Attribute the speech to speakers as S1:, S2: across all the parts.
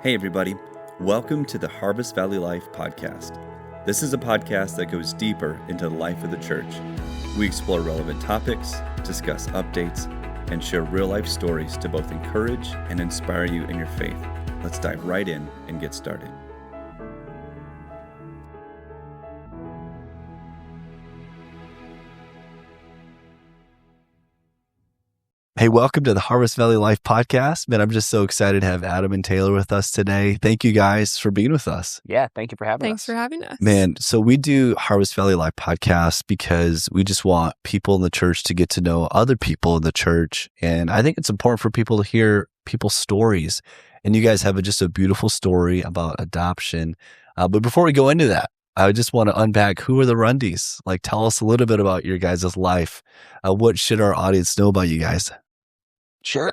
S1: Hey everybody, welcome to the Harvest Valley Life podcast. This is a podcast that goes deeper into the life of the church. We explore relevant topics, discuss updates, and share real life stories to both encourage and inspire you in your faith. Let's dive right in and get started. Hey, welcome to the Harvest Valley Life podcast. Man, I'm just so excited to have Adam and Taylor with us today. Thank you guys for being with us.
S2: Yeah, thank you for having us.
S3: Thanks for having us.
S1: Man, so we do Harvest Valley Life podcast because we just want people in the church to get to know other people in the church. And I think it's important for people to hear people's stories. And you guys have just a beautiful story about adoption. But before we go into that, I just want to unpack who are the Rundes? Like, tell us a little bit about your guys' life. What should our audience know about you guys?
S2: Sure.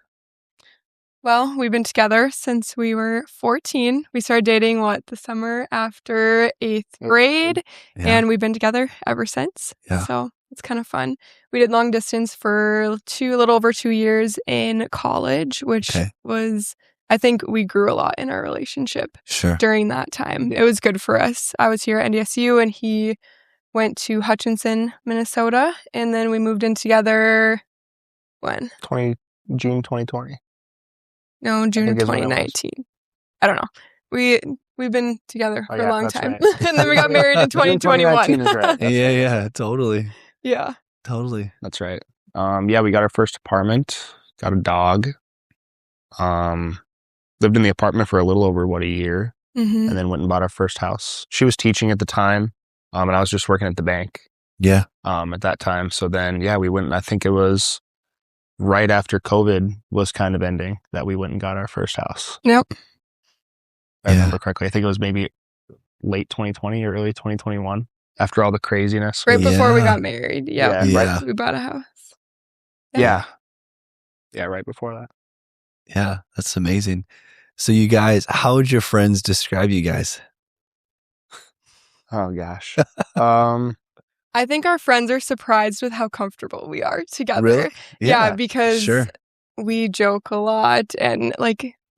S3: Well, we've been together since we were 14. We started dating, the summer after 8th grade, and we've been together ever since.
S1: Yeah.
S3: So it's kind of fun. We did long distance for a little over 2 years in college, which was, I think we grew a lot in our relationship during that time. It was good for us. I was here at NDSU, and he went to Hutchinson, Minnesota, and then we moved in together when?
S2: June 2020.
S3: No, June of 2019. I don't know. We've been together for a long time. Right. And then we got married in 2021.
S2: 2019 is right.
S1: Yeah, totally.
S3: Yeah.
S1: Totally.
S2: That's right. We got our first apartment, got a dog. Lived in the apartment for a little over, a year.
S3: Mm-hmm.
S2: And then went and bought our first house. She was teaching at the time, and I was just working at the bank.
S1: Yeah.
S2: At that time. So then, we went, and I think it was right after COVID was kind of ending that we went and got our first house.
S3: Yep.
S2: If I remember correctly. I think it was maybe late 2020 or early 2021 after all the craziness.
S3: Right before we got married. Yeah.
S2: Right.
S3: We bought a house.
S2: Yeah, right before that.
S1: Yeah, that's amazing. So you guys, how would your friends describe you guys?
S2: Oh, gosh.
S3: I think our friends are surprised with how comfortable we are together.
S1: Really?
S3: Yeah, because we joke a lot and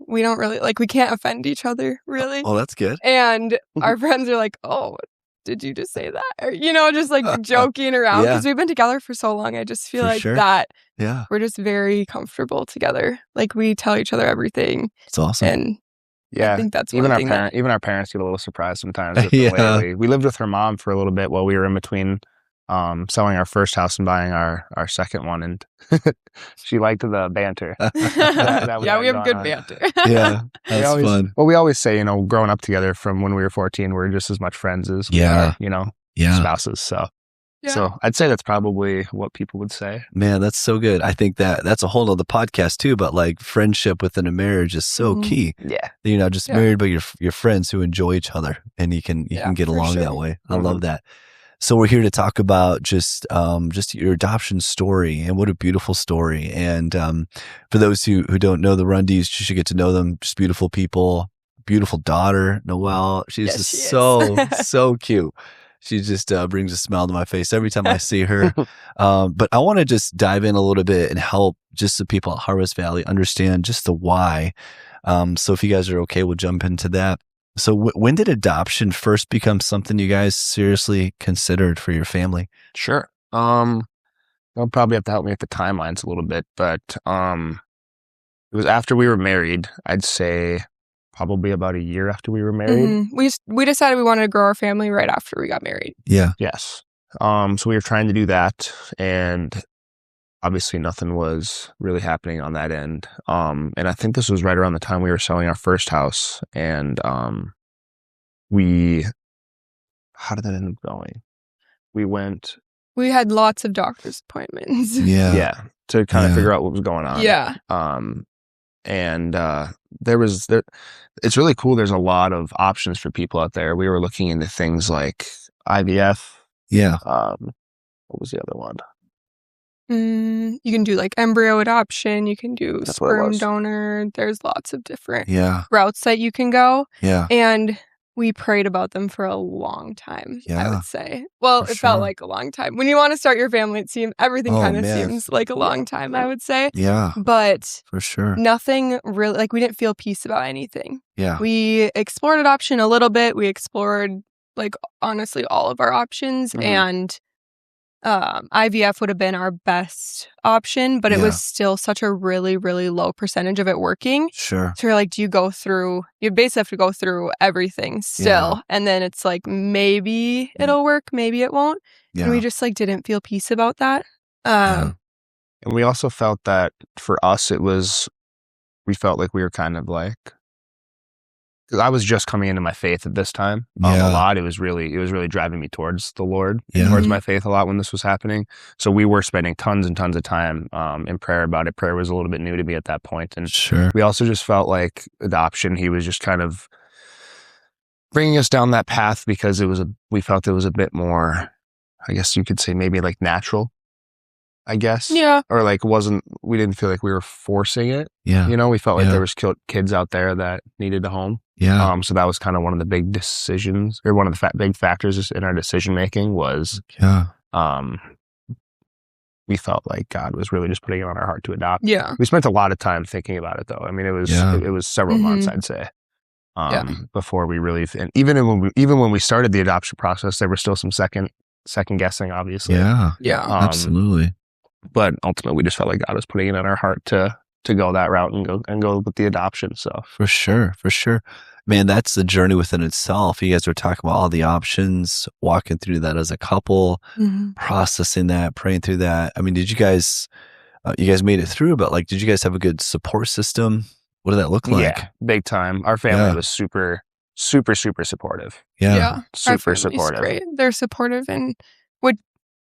S3: we don't really we can't offend each other really.
S1: Oh, that's good.
S3: And our friends are like, "Oh, did you just say that?" Or just joking around because we've been together for so long. I just feel that we're just very comfortable together. We tell each other everything.
S1: It's awesome.
S3: And I think that's
S2: even
S3: one thing
S2: even our parents get a little surprised sometimes. With the way we lived with her mom for a little bit while we were in between selling our first house and buying our second one, and she liked the banter.
S3: We have good banter.
S1: Yeah, that's fun.
S2: Well, we always say, growing up together from when we were 14, we're just as much friends as we are, spouses. So I'd say that's probably what people would say.
S1: Man, that's so good. I think that's a whole other podcast too, but friendship within a marriage is so key.
S2: Yeah.
S1: You're not just married, but you're friends who enjoy each other, and you can get along that way. I love that. So we're here to talk about just your adoption story, and what a beautiful story. And for those who don't know the Rundes, you should get to know them. Just beautiful people, beautiful daughter, Noelle. She's so cute. She just brings a smile to my face every time I see her. But I want to just dive in a little bit and help just the people at Harvest Valley understand just the why. So if you guys are okay, we'll jump into that. So when did adoption first become something you guys seriously considered for your family?
S2: Sure. You'll probably have to help me with the timelines a little bit, but it was after we were married. I'd say probably about a year after we were married.
S3: Mm-hmm. We decided we wanted to grow our family right after we got married.
S1: Yeah.
S2: Yes. So we were trying to do that, and obviously nothing was really happening on that end. And I think this was right around the time we were selling our first house, and how did that end up going?
S1: We
S2: had
S3: lots of doctor's appointments.
S1: Yeah.
S2: To kind of figure out what was going on.
S3: Yeah.
S2: And it's really cool. There's a lot of options for people out there. We were looking into things like IVF.
S1: Yeah.
S2: What was the other one?
S3: You can do embryo adoption. You can do sperm donor. There's lots of different routes that you can go.
S1: Yeah.
S3: And We prayed about them for a long time,
S1: Yeah,
S3: I would say. Well, it felt like a long time. When you want to start your family, everything kind of seems like a long time, I would say.
S1: Yeah.
S3: But
S1: for sure.
S3: Nothing really, like we didn't feel peace about anything.
S1: Yeah.
S3: We explored adoption a little bit. We explored like honestly all of our options, and IVF would have been our best option, but it was still such a really, really low percentage of it working.
S1: Sure.
S3: So you're like, you basically have to go through everything still. And then it's like, maybe it'll work, maybe it won't. And we just like didn't feel peace about that.
S2: And we also felt that for us, we felt like we were kind of like, because I was just coming into my faith at this time a lot. It was really driving me towards the Lord, towards my faith a lot when this was happening. So we were spending tons and tons of time in prayer about it. Prayer was a little bit new to me at that point. And we also just felt like adoption, he was just kind of bringing us down that path because we felt it was a bit more, I guess you could say maybe like natural, I guess.
S3: Yeah.
S2: Or like we didn't feel like we were forcing it.
S1: Yeah.
S2: You know, we felt like there was kids out there that needed a home.
S1: Yeah.
S2: So that was kind of one of the big decisions, or one of the big factors in our decision making was, we felt like God was really just putting it on our heart to adopt.
S3: Yeah.
S2: We spent a lot of time thinking about it, though. I mean, it was several months, I'd say, before we really. And even when we started the adoption process, there was still some second guessing, obviously.
S1: Yeah. Absolutely.
S2: But ultimately, we just felt like God was putting it on our heart to go that route and go with the adoption. So
S1: for sure. Man, that's the journey within itself. You guys were talking about all the options, walking through that as a couple, processing that, praying through that. I mean, did you guys made it through, but like, did you guys have a good support system? What did that look like?
S2: Yeah, big time. Our family was super, super, super supportive.
S3: Yeah.
S2: Super supportive.
S3: Great. They're supportive and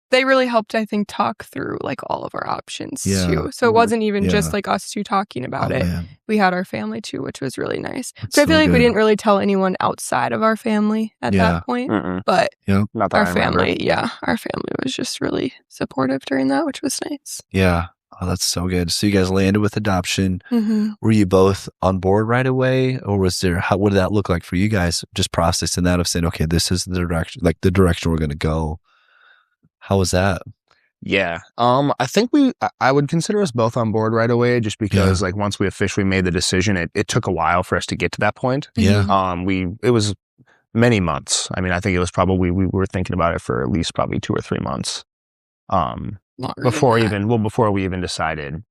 S3: they really helped, I think, talk through like all of our options too. So it wasn't even just like us two talking about it. Man. We had our family too, which was really nice. So I feel like we didn't really tell anyone outside of our family at that point. But
S2: not that
S3: our family, our family was just really supportive during that, which was nice.
S1: Yeah. Oh, that's so good. So you guys landed with adoption. Were you both on board right away, or what did that look like for you guys? Just processing that of saying, okay, this is the direction we're going to go. How was that?
S2: Yeah. I think I would consider us both on board right away, just because like once we officially made the decision, it took a while for us to get to that point.
S1: Yeah.
S2: It was many months. I mean, I think it was probably, we were thinking about it for at least probably 2 or 3 months. Before we even decided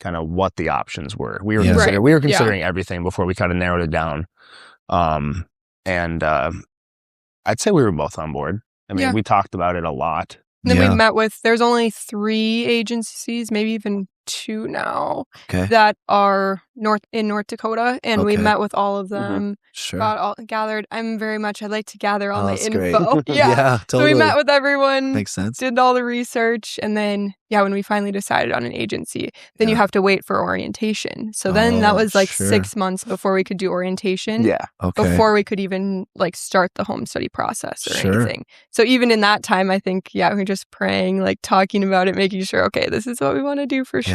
S2: kind of what the options were. We were considering everything before we kind of narrowed it down. I'd say we were both on board. I mean, we talked about it a lot.
S3: Then we met there's only 3 agencies, maybe even 2 now, that are in North Dakota. And we met with all of them, got all gathered. I'd like to gather all my info.
S1: Yeah, totally.
S3: So we met with everyone.
S1: Makes sense.
S3: Did all the research. And then, when we finally decided on an agency, then you have to wait for orientation. So then that was like 6 months before we could do orientation.
S2: Yeah.
S1: Okay.
S3: Before we could even like start the home study process or anything. So even in that time, I think, we were just praying, like talking about it, making sure, okay, this is what we want to do for sure,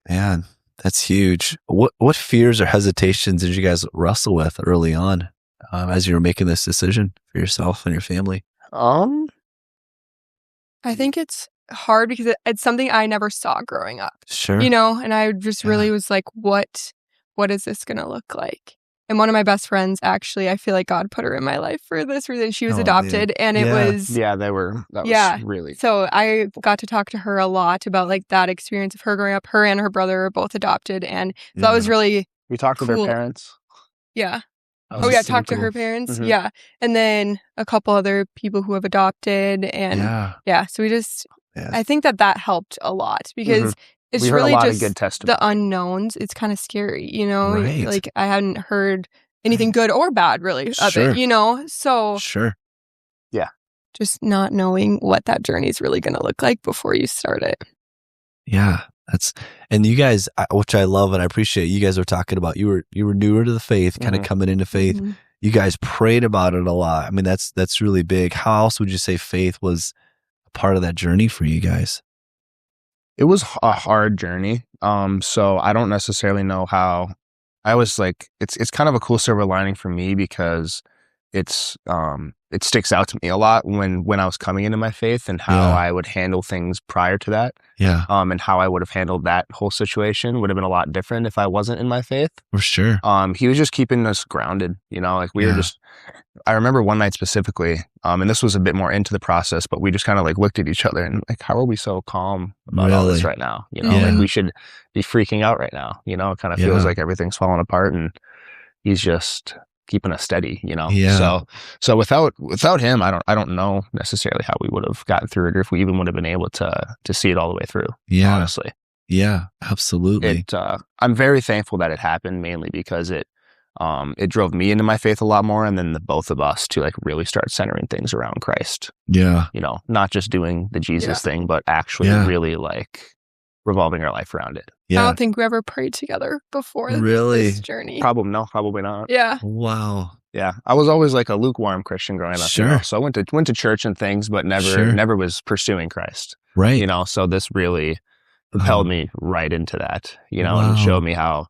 S1: Man, that's huge. What fears or hesitations did you guys wrestle with early on as you were making this decision for yourself and your family?
S3: I think it's hard because it's something I never saw growing up.
S1: Sure.
S3: And I just really was like, what is this going to look like? And one of my best friends, actually, I feel like God put her in my life for this reason. She was adopted, and it was...
S2: that was really...
S3: So I got to talk to her a lot about like that experience of her growing up. Her and her brother are both adopted, and that was really
S2: We talked to their parents.
S3: Yeah. Talked to her parents. Yeah. And then a couple other people who have adopted, and so we just... I think that helped a lot because... It's really just the unknowns. It's kind of scary,
S1: Right.
S3: Like I hadn't heard anything good or bad really of it, So just not knowing what that journey is really going to look like before you start it.
S1: Yeah, and you guys, which I love and I appreciate. You guys are talking about you were newer to the faith, kind of coming into faith. You guys prayed about it a lot. I mean, that's really big. How else would you say faith was a part of that journey for you guys?
S2: It was a hard journey. So I don't necessarily know how I was like, it's kind of a cool silver lining for me because it sticks out to me a lot when I was coming into my faith and how I would handle things prior to that.
S1: Yeah.
S2: And how I would have handled that whole situation would have been a lot different if I wasn't in my faith.
S1: For sure.
S2: He was just keeping us grounded, like we were just, I remember one night specifically, and this was a bit more into the process, but we just kind of like looked at each other and like, how are we so calm about all this right now? Like we should be freaking out right now. It kind of feels like everything's falling apart, and he's just keeping us steady, So without him, I don't know necessarily how we would have gotten through it, or if we even would have been able to see it all the way through. Honestly.
S1: Yeah, absolutely.
S2: I'm very thankful that it happened, mainly because it drove me into my faith a lot more, and then the both of us to like really start centering things around Christ.
S1: Yeah.
S2: Not just doing the Jesus thing, but actually really like revolving our life around it.
S3: Yeah. I don't think we ever prayed together before this journey.
S2: Probably not.
S3: Yeah.
S1: Wow.
S2: Yeah. I was always like a lukewarm Christian growing up.
S1: Sure.
S2: So I went to church and things, but never was pursuing Christ.
S1: Right.
S2: So this really propelled me right into that, and showed me how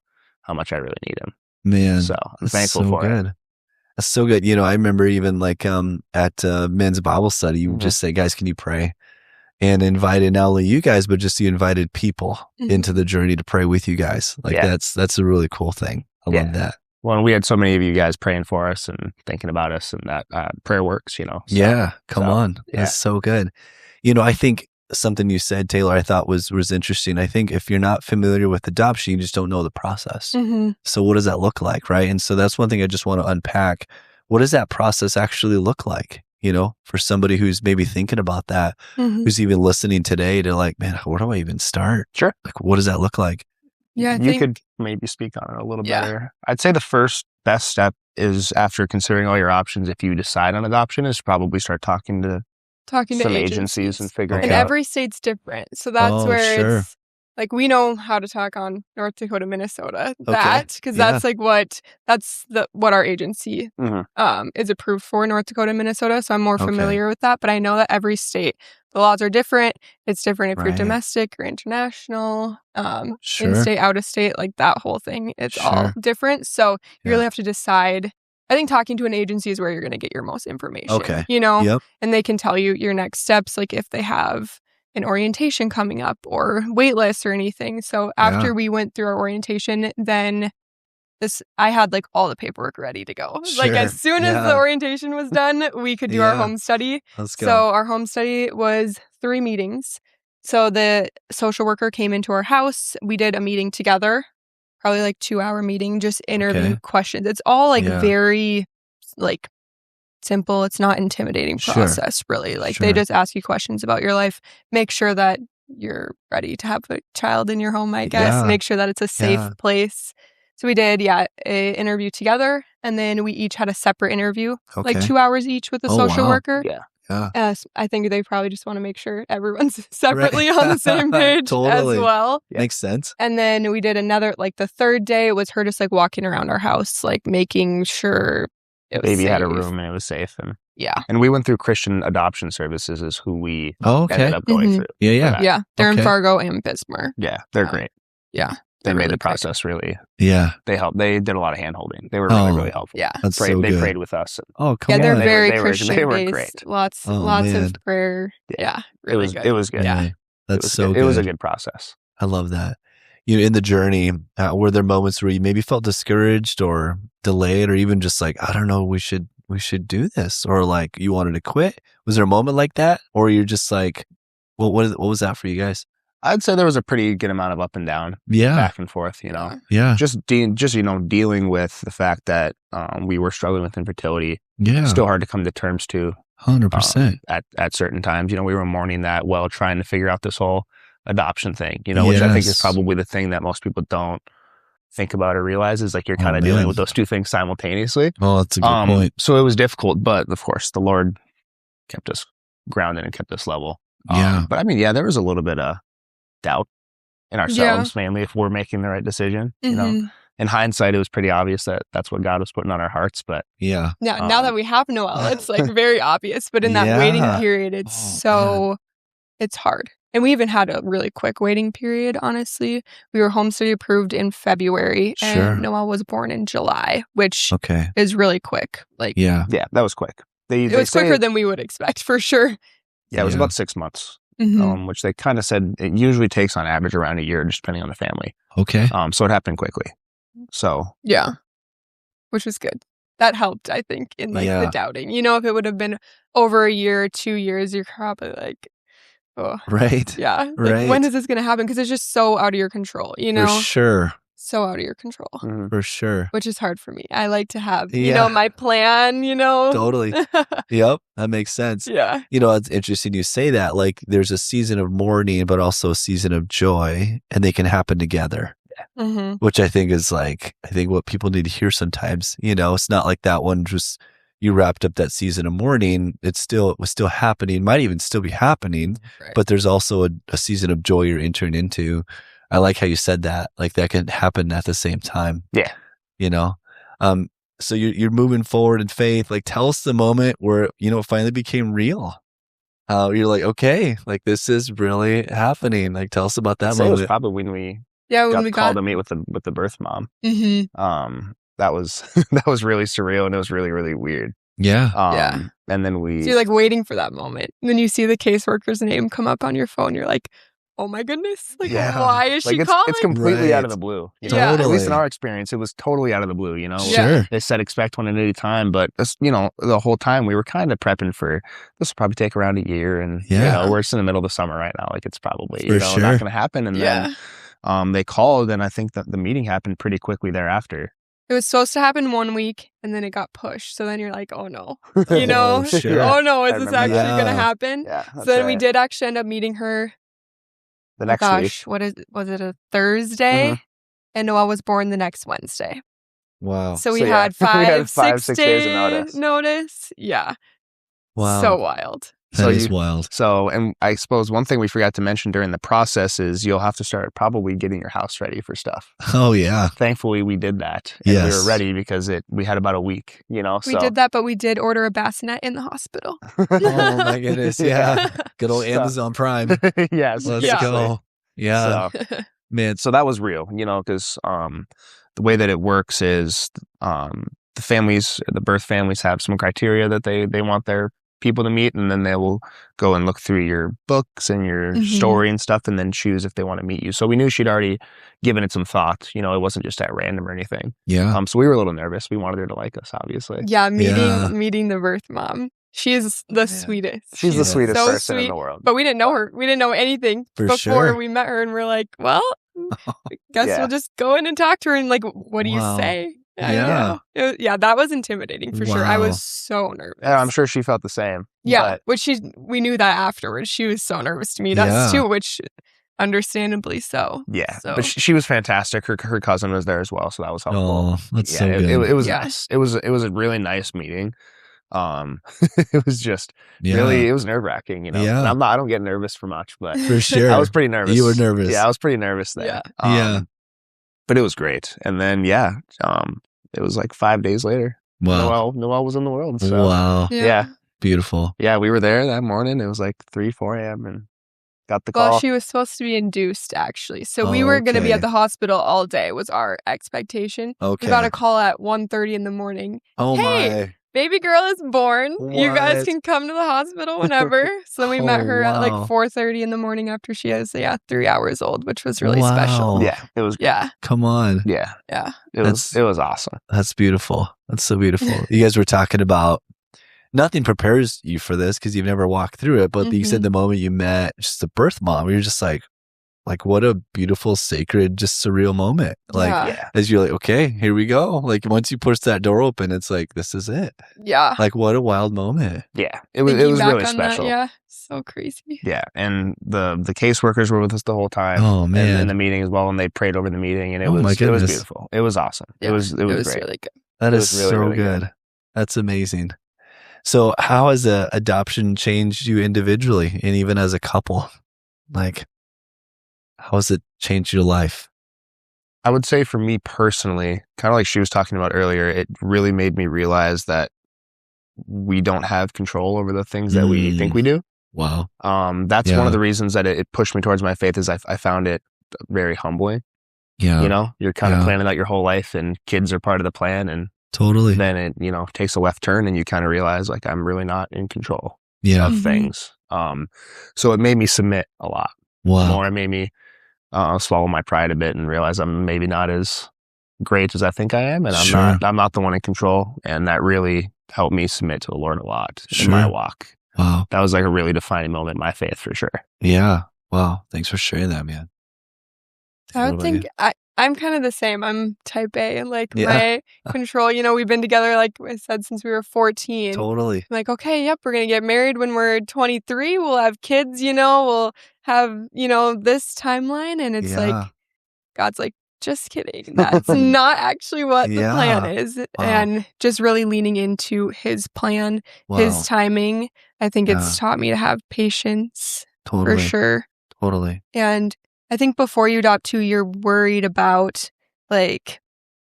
S2: much I really need him.
S1: Man.
S2: So I'm thankful for it.
S1: That's so good. I remember even like at men's Bible study, you would just say, guys, can you pray? And invited not only you guys, but just you invited people into the journey to pray with you guys. Like that's a really cool thing. I love that.
S2: Well, and we had so many of you guys praying for us and thinking about us, and that prayer works, So,
S1: come on. That's so good. I think something you said, Taylor, I thought was interesting. I think if you're not familiar with adoption, you just don't know the process. So what does that look like, right? And so that's one thing I just want to unpack. What does that process actually look like? For somebody who's maybe thinking about that, who's even listening today to like, man, where do I even start?
S2: Sure.
S1: Like, what does that look like?
S3: Yeah,
S2: you could maybe speak on it a little better. I'd say the first best step is, after considering all your options, if you decide on adoption, is probably start talking to some agencies and figuring out.
S3: And every state's different. So that's where it's like, we know how to talk on North Dakota, Minnesota, because that's like what our agency is approved for, North Dakota, Minnesota. So I'm more familiar with that, but I know that every state, the laws are different. It's different if you're domestic or international, in-state, out-of-state, like that whole thing. It's all different. So you really have to decide. I think talking to an agency is where you're going to get your most information, and they can tell you your next steps, like if they have an orientation coming up or wait lists or anything. So after we went through our orientation, then I had like all the paperwork ready to go. Like as soon as the orientation was done, we could do our home study.
S1: Let's go.
S3: So our home study was 3 meetings. So the social worker came into our house. We did a meeting together, probably like 2-hour meeting, just interview questions. It's all like very like simple. It's not intimidating process, really. Like they just ask you questions about your life, make sure that you're ready to have a child in your home, I guess. Make sure that it's a safe place. So we did, an interview together, and then we each had a separate interview, like 2 hours each with a social worker. I think they probably just want to make sure everyone's separately on the same page as well.
S1: Makes sense.
S3: And then we did another, like the third day, it was her just like walking around our house, like making sure it was
S2: baby
S3: safe.
S2: Had a room and it was safe. And we went through Christian Adoption Services is who we ended up going through.
S3: Yeah. They're in Fargo and Bismarck.
S2: Yeah, they're great.
S3: Yeah.
S2: They made the process really.
S1: Yeah.
S2: They helped. They did a lot of hand holding. They were really helpful.
S3: Yeah.
S1: That's so good.
S2: They prayed with us.
S1: Oh, come on.
S3: Yeah, they're very Christian
S2: They were
S3: based.
S2: great.
S3: Lots of prayer. Yeah. Really good.
S2: It was good.
S1: Yeah. That's so good.
S2: It was a good process.
S1: I love that. In the journey, were there moments where you maybe felt discouraged or delayed, or even just like, I don't know, we should do this, or like you wanted to quit? Was there a moment like that, or you're just like, well, what was that for you guys?
S2: I'd say there was a pretty good amount of up and down, back and forth. Just dealing with the fact that we were struggling with infertility. Still hard to come to terms to.
S1: 100%.
S2: At certain times, we were mourning that while trying to figure out this whole adoption thing. Which I think is probably the thing that most people don't think about or realize, is like you're kind of dealing with those two things simultaneously.
S1: Oh, that's a good point.
S2: So it was difficult, but of course the Lord kept us grounded and kept us level. But I mean, there was a little bit of doubt in ourselves, mainly if we're making the right decision. In hindsight, it was pretty obvious that that's what God was putting on our hearts. But
S3: now that we have Noelle, it's like very obvious. But in that waiting period, it's it's hard. And we even had a really quick waiting period, honestly. We were home study approved in February, and Noelle was born in July, which is really quick.
S2: Yeah, that was quick.
S3: It was quicker than we would expect, for sure.
S2: Yeah, it was about 6 months, which they kind of said it usually takes on average around a year, just depending on the family.
S1: Okay.
S2: So it happened quickly. So.
S3: Yeah. Which was good. That helped, I think, in the doubting. If it would have been over a year or 2 years, you're probably like, oh.
S1: Right.
S3: Yeah. Like, when is this going to happen? Because it's just so out of your control,
S1: For sure.
S3: So out of your control.
S1: For sure.
S3: Which is hard for me. I like to have, my plan,
S1: Totally. Yep. That makes sense.
S3: Yeah.
S1: It's interesting you say that. Like, there's a season of mourning, but also a season of joy, and they can happen together. Which I think is what people need to hear sometimes. It's not like that one just you wrapped up that season of mourning. It was still happening, might even still be happening, but there's also a season of joy you're entering into. I like how you said that, like that can happen at the same time.
S2: Yeah.
S1: So you're moving forward in faith. Like, tell us the moment where, it finally became real. You're like, okay, like this is really happening. Like, tell us about that moment.
S2: It was probably when we got called to meet with the birth mom. That was really surreal, and it was really, really weird.
S1: Yeah.
S2: And then
S3: so you're like waiting for that moment. And then you see the caseworker's name come up on your phone. You're like, oh my goodness. Like, why is she calling?
S2: It's completely out of the blue.
S1: Totally.
S2: At least in our experience, it was totally out of the blue,
S1: Sure.
S2: They said expect one at any time, but this, the whole time we were kind of prepping for this will probably take around a year, and we're just in the middle of the summer right now. Like, it's probably not going to happen. And then they called, and I think that the meeting happened pretty quickly thereafter.
S3: It was supposed to happen 1 week, and then it got pushed. So then you're like, oh no,
S1: Sure.
S3: oh no, is this actually going to happen?
S2: Yeah,
S3: so then we did actually end up meeting her
S2: the next week.
S3: Was it a Thursday? And Noelle was born the next Wednesday.
S1: Wow.
S3: So we had 6 days of notice. Yeah.
S1: Wow.
S3: So wild.
S1: That is wild.
S2: So, and I suppose one thing we forgot to mention during the process is you'll have to start probably getting your house ready for stuff.
S1: Oh, yeah.
S2: Thankfully, we did that. And we were ready because we had about a week,
S3: We did that, but we did order a bassinet in the hospital.
S1: Oh, my goodness. Yeah. Good old Amazon Prime.
S2: Yes.
S1: Let's go. Yeah.
S2: So, man, so that was real, because the way that it works is the birth families have some criteria that they want their people to meet, and then they will go and look through your books and your story and stuff, and then choose if they want to meet you. So we knew she'd already given it some thought. It wasn't just at random or anything.
S1: Yeah.
S2: So we were a little nervous. We wanted her to like us, obviously.
S3: Yeah, meeting the birth mom. She is the sweetest.
S2: She's the sweetest person in the world.
S3: But we didn't know her. We didn't know anything before we met her, and we're like, well, I guess we'll just go in and talk to her. And like, what do you say?
S1: Yeah.
S3: That was intimidating for sure. I was so nervous.
S2: Yeah, I'm sure she felt the same.
S3: Yeah, we knew that afterwards. She was so nervous to meet us too, which understandably so.
S2: Yeah, but she was fantastic. Her cousin was there as well, so that was helpful.
S1: Oh, that's so good.
S2: It was nice. It was a really nice meeting. It was just really, it was nerve wracking,
S1: Yeah.
S2: And I don't get nervous for much, but
S1: for sure,
S2: I was pretty nervous.
S1: You were nervous.
S2: Yeah, I was pretty nervous there.
S3: Yeah.
S2: But it was great. And then, it was like 5 days later.
S1: Wow.
S2: Noelle was in the world. So,
S1: wow.
S2: Yeah.
S1: Beautiful.
S2: Yeah, we were there that morning. It was like 3, 4 a.m. and got the call.
S3: Well, she was supposed to be induced, actually. So we were going to be at the hospital all day was our expectation.
S1: Okay.
S3: We got a call at 1:30 in the morning.
S1: Oh,
S3: hey,
S1: my.
S3: Baby girl is born.
S1: What?
S3: You guys can come to the hospital whenever. So then we met her at like 4:30 in the morning after she was 3 hours old, which was really special.
S2: Yeah, it was.
S3: Yeah.
S1: Come on.
S2: Yeah.
S3: Yeah.
S2: It was awesome.
S1: That's beautiful. That's so beautiful. You guys were talking about nothing prepares you for this because you've never walked through it. But you said the moment you met just the birth mom, you're just like what a beautiful, sacred, just surreal moment. As you're like, okay, here we go. Like once you push that door open, it's like, this is it.
S3: Yeah.
S1: Like what a wild moment.
S2: Yeah. It was really special.
S3: That, so crazy.
S2: Yeah. And the caseworkers were with us the whole time.
S1: Oh man.
S2: And in the meeting as well. And they prayed over the meeting, and it was beautiful. It was awesome.
S3: Yeah,
S2: it was great.
S3: Really good.
S1: That is really, so really good. That's amazing. So how has adoption changed you individually and even as a couple? Like, how has it changed your life?
S2: I would say for me personally, kind of like she was talking about earlier, it really made me realize that we don't have control over the things that we think we do.
S1: Wow.
S2: That's one of the reasons that it pushed me towards my faith is I found it very humbling.
S1: Yeah.
S2: You know, you're kind of planning out your whole life and kids are part of the plan, and then it, you know, takes a left turn and you kind of realize like I'm really not in control of things. So it made me submit a lot more. It made me swallow my pride a bit and realize I'm maybe not as great as I think I am, and I'm not the one in control, and that really helped me submit to the Lord a lot in my walk.
S1: Wow.
S2: That was like a really defining moment in my faith for sure.
S1: Yeah. Wow. Thanks for sharing that, man.
S3: I would think I'm kind of the same. I'm type A, and like my control, you know, we've been together, like I said, since we were 14.
S1: Totally.
S3: I'm like, okay, yep, we're going to get married when we're 23. We'll have kids, you know, we'll have, you know, this timeline. And it's like, God's like, just kidding. That's not actually what the plan is. And just really leaning into his plan, his timing. I think it's taught me to have patience for sure.
S1: Totally.
S3: And I think before you adopt too, you're worried about like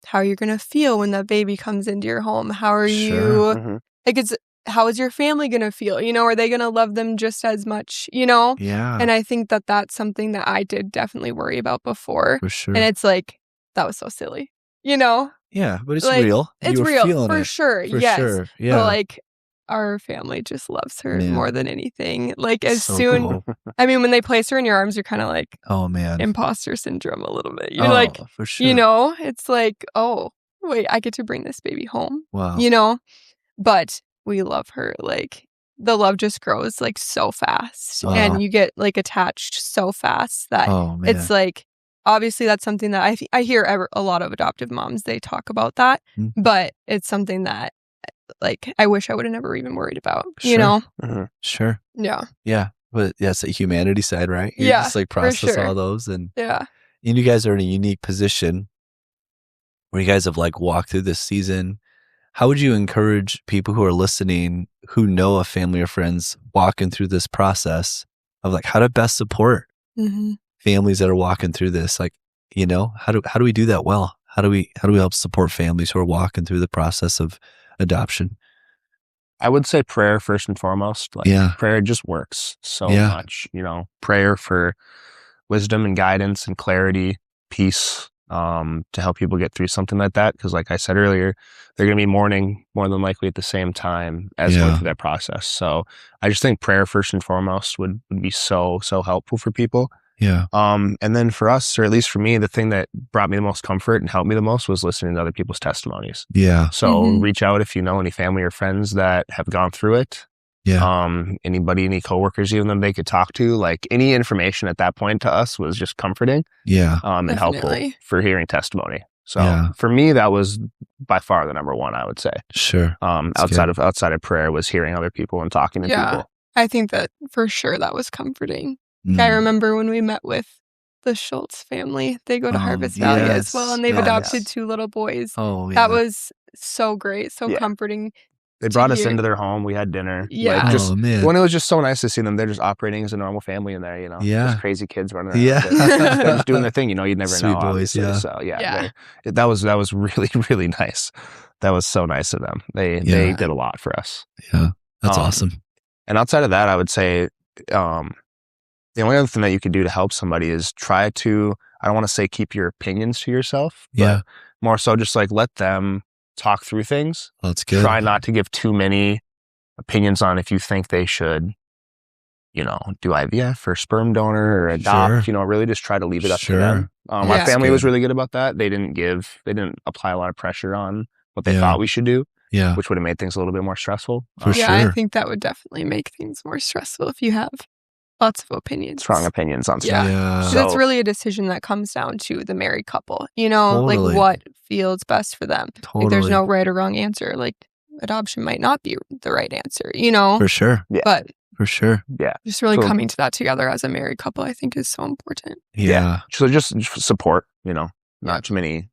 S3: how you're going to feel when that baby comes into your home. How are you, like how is your family going to feel? You know, are they going to love them just as much, you know?
S1: Yeah.
S3: And I think that that's something that I did definitely worry about before.
S1: For sure.
S3: And it's like, that was so silly, you know?
S1: Yeah, but it's
S3: like,
S1: real.
S3: It's real, for sure.
S1: For
S3: yes.
S1: sure. Yeah.
S3: But like, our family just loves her more than anything. Like as
S1: So
S3: soon,
S1: cool.
S3: I mean, when they place her in your arms, you're kind of like,
S1: oh man,
S3: imposter syndrome a little bit. You're like,
S1: for sure.
S3: you know, it's like, oh, wait, I get to bring this baby home.
S1: Wow.
S3: You know, but we love her. Like the love just grows like so fast, and you get like attached so fast that it's like, obviously that's something that I hear a lot of adoptive moms, they talk about that, but it's something that like I wish I would have never even worried about, you know?
S1: Sure.
S3: Yeah.
S1: Yeah. But that's the humanity side, right? You just like process all those, and you guys are in a unique position where you guys have like walked through this season. How would you encourage people who are listening who know a family or friends walking through this process of like how to best support families that are walking through this? Like, you know, how do we do that well? How do we help support families who are walking through the process of adoption?
S2: I would say prayer first and foremost. Like prayer just works so much, you know, prayer for wisdom and guidance and clarity, peace, to help people get through something like that. Cause like I said earlier, they're going to be mourning more than likely at the same time as going through that process. So I just think prayer first and foremost would be so helpful for people.
S1: Yeah.
S2: And then for us, or at least for me, the thing that brought me the most comfort and helped me the most was listening to other people's testimonies.
S1: Yeah.
S2: So reach out if you know any family or friends that have gone through it.
S1: Yeah.
S2: Anybody, any coworkers, even them they could talk to, like any information at that point to us was just comforting.
S1: Yeah.
S2: And helpful for hearing testimony. So for me, that was by far the number one, I would say.
S1: Sure.
S2: Outside of prayer was hearing other people and talking to people.
S3: I think that for sure that was comforting. I remember when we met with the Schultz family, they go to Harvest Valley as well, and they've adopted 2 little boys. That was so great, so comforting.
S2: They brought us into their home. We had dinner.
S3: Yeah.
S2: Like just,
S1: man.
S2: When it was just so nice to see them, they're just operating as a normal family in there, you know? Just crazy kids running around.
S1: Yeah.
S2: They're just doing their thing, you know? You'd never
S1: Sweet
S2: know.
S1: boys,
S2: So that was really, really nice. That was so nice of them. They did a lot for us.
S1: Yeah. That's awesome.
S2: And outside of that, I would say, the only other thing that you could do to help somebody is try to, I don't want to say keep your opinions to yourself, but more so just like let them talk through things.
S1: That's good.
S2: Try not to give too many opinions on if you think they should, you know, do IVF or sperm donor or adopt, you know, really just try to leave it up to them. Our family was really good about that. They didn't apply a lot of pressure on what they thought we should do.
S1: Yeah.
S2: Which would have made things a little bit more stressful.
S1: For sure.
S3: I think that would definitely make things more stressful if you have lots of opinions.
S2: Strong opinions on stuff.
S1: Yeah.
S3: So that's really a decision that comes down to the married couple, you know, like what feels best for them. Like there's no right or wrong answer. Like adoption might not be the right answer, you know?
S1: For sure.
S2: Yeah.
S3: But
S1: for sure.
S2: Yeah.
S3: Just really coming to that together as a married couple, I think is so important.
S1: Yeah.
S2: So just support, you know, not too many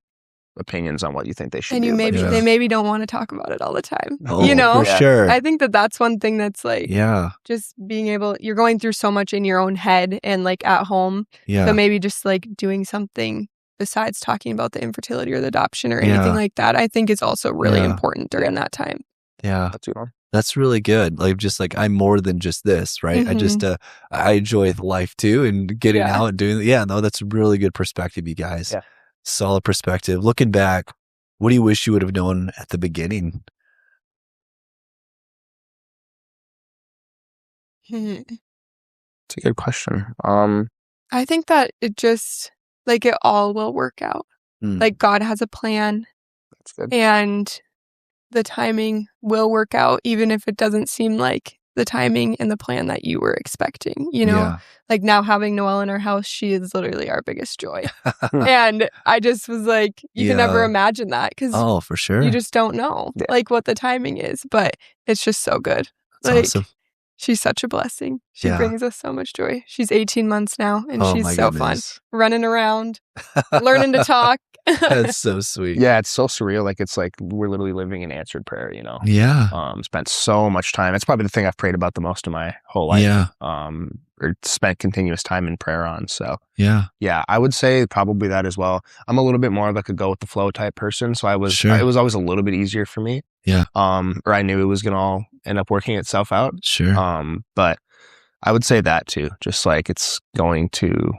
S2: opinions on what you think they should do.
S3: And they maybe don't want to talk about it all the time. You know?
S1: For sure.
S3: I think that's one thing that's like, just being able, you're going through so much in your own head and like at home.
S1: Yeah.
S3: So maybe just like doing something besides talking about the infertility or the adoption or anything like that, I think is also really important during that time.
S1: Yeah.
S2: That's, you know.
S1: That's really good. Like, just like, I'm more than just this, right?
S3: Mm-hmm.
S1: I enjoy life too, and getting out and doing, no, that's a really good perspective, you guys.
S2: Yeah.
S1: Solid perspective. Looking back, what do you wish you would have known at the beginning?
S2: It's a good question.
S3: I think that it just, like, it all will work out. Like, God has a plan.
S2: That's good.
S3: And the timing will work out, even if it doesn't seem like the timing and the plan that you were expecting, you know?
S1: Yeah.
S3: Like, now having Noelle in our house, she is literally our biggest joy. And I just was like, you can never imagine that, because
S1: for sure.
S3: you just don't know, like, what the timing is. But it's just so good.
S1: That's
S3: like,
S1: awesome.
S3: She's such a blessing. She brings us so much joy. She's 18 months now, and she's so fun. Running around, learning to talk.
S1: That's so sweet.
S2: Yeah, it's so surreal. Like, it's like we're literally living in answered prayer, you know?
S1: Yeah.
S2: Spent so much time. It's probably the thing I've prayed about the most in my whole life.
S1: Yeah.
S2: Or spent continuous time in prayer on. So
S1: yeah,
S2: I would say probably that as well. I'm a little bit more of like a go with the flow type person. So it was always a little bit easier for me.
S1: Yeah.
S2: Or I knew it was going to all end up working itself out.
S1: Sure.
S2: But I would say that too. Just like it's going to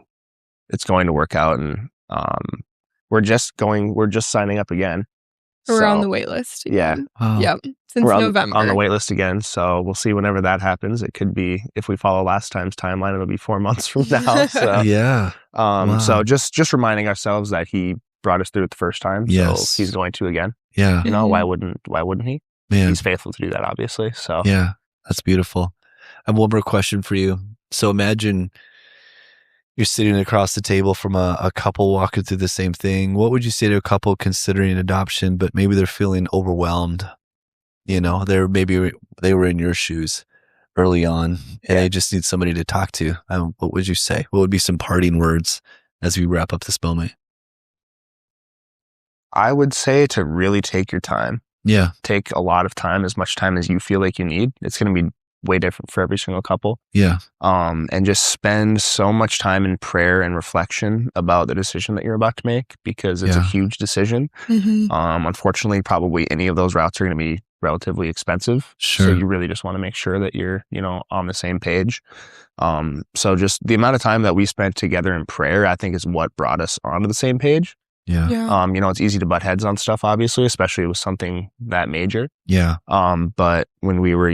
S2: work out, and we're just signing up again.
S3: We're on the wait list again.
S1: Yeah.
S3: Yep. Since November.
S2: On the wait list again. So we'll see whenever that happens. It could be, if we follow last time's timeline, it'll be 4 months from now. So
S1: yeah.
S2: So just reminding ourselves that he brought us through it the first time.
S1: Yes.
S2: So he's going to again.
S1: Yeah.
S2: You know, why wouldn't he?
S1: Man.
S2: He's faithful to do that, obviously. So
S1: yeah, that's beautiful. I have one more question for you. So imagine you're sitting across the table from a couple walking through the same thing. What would you say to a couple considering adoption, but maybe they're feeling overwhelmed? You know, they were in your shoes early on, and they just need somebody to talk to. What would you say? What would be some parting words as we wrap up this moment?
S2: I would say to really take your time.
S1: Yeah.
S2: Take a lot of time, as much time as you feel like you need. It's going to be way different for every single couple.
S1: Yeah.
S2: And just spend so much time in prayer and reflection about the decision that you're about to make, because it's a huge decision. Unfortunately, probably any of those routes are going to be relatively expensive.
S1: Sure.
S2: So you really just want to make sure that you're, on the same page. So just the amount of time that we spent together in prayer, I think, is what brought us onto the same page.
S1: Yeah.
S2: It's easy to butt heads on stuff, obviously, especially with something that major.
S1: Yeah.
S2: But when we were,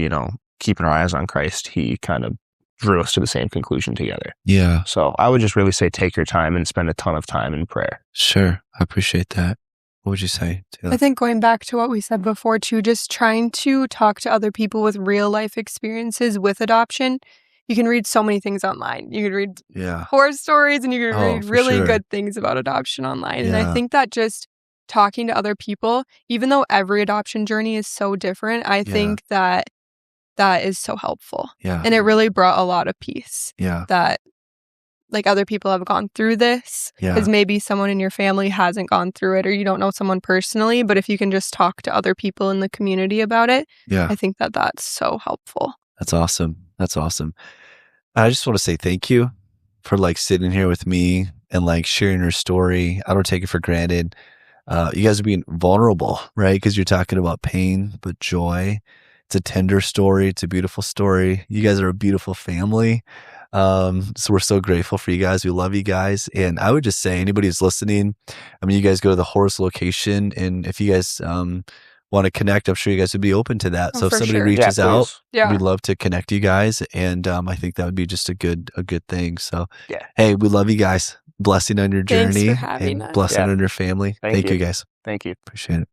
S2: keeping our eyes on Christ, he kind of drew us to the same conclusion together.
S1: Yeah.
S2: So I would just really say take your time and spend a ton of time in prayer.
S1: Sure. I appreciate that. What would you say, Taylor?
S3: I think going back to what we said before too, just trying to talk to other people with real life experiences with adoption. You can read so many things online. You can read horror stories, and you can read really good things about adoption online. And I think that just talking to other people, even though every adoption journey is so different, I think that is so helpful.
S1: Yeah.
S3: And it really brought a lot of peace.
S1: Yeah.
S3: That, like, other people have gone through this. Because maybe someone in your family hasn't gone through it, or you don't know someone personally. But if you can just talk to other people in the community about it, I think that that's so helpful.
S1: That's awesome. That's awesome. I just want to say thank you for sitting here with me and sharing your story. I don't take it for granted. You guys are being vulnerable, right? Because you're talking about pain, but joy. It's a tender story. It's a beautiful story. You guys are a beautiful family. So we're so grateful for you guys. We love you guys. And I would just say, anybody who's listening, you guys go to the Horace location, and if you guys want to connect, I'm sure you guys would be open to that. So if somebody reaches out, we'd love to connect you guys. And I think that would be just a good thing. So hey, we love you guys. Blessing on your journey.
S3: Thanks for having us.
S1: Blessing on your family. Thank you guys.
S2: Thank you.
S1: Appreciate it.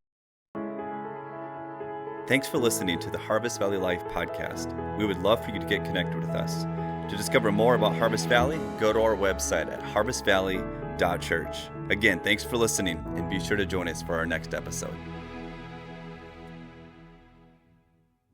S4: Thanks for listening to the Harvest Valley Life podcast. We would love for you to get connected with us. To discover more about Harvest Valley, go to our website at harvestvalley.church. Again, thanks for listening, and be sure to join us for our next episode.